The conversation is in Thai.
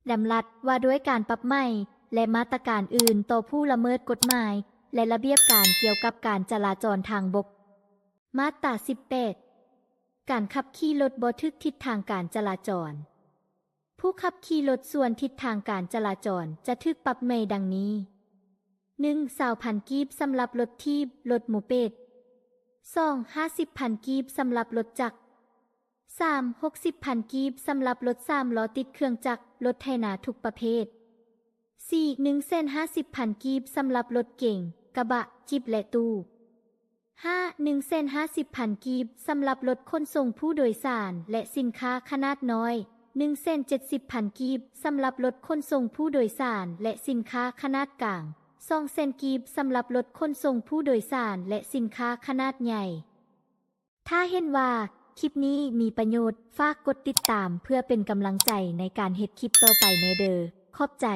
ดำรัสว่าด้วยการปรับใหม่และมาตรการอื่นต่อผู้ละเมิดกฎหมายและระเบียบการเกี่ยวกับการจราจรทางบกมาตรา18การขับขี่รถบ่ถูกทิศทางการจราจรผู้ขับขี่รถส่วนทิศทางการจราจรจะถูกปรับใหม่ดังนี้ 1. 20,000 กีบสำหรับรถทีบรถโมเปด 2. 50,000 กีบสำหรับรถจักร 3. 60,000 กีบสำหรับรถ3ล้อติดเครื่องจักรรถไถนาทุกประเภท 4. 150,000 กีบสำหรับรถเก๋งกระบะจิบและตู้ 5. 150,000 กีบสำหรับรถขนส่งผู้โดยสารและสินค้าขนาดน้อย 170,000 กีบสำหรับรถขนส่งผู้โดยสารและสินค้าขนาดกลาง200,000 กีบสำหรับรถขนส่งผู้โดยสารและสินค้าขนาดใหญ่ถ้าเห็นว่าคลิปนี้มีประโยชน์ฝากกดติดตามเพื่อเป็นกำลังใจในการเฮ็ดคลิปต่อไปในเด้อขอบใจ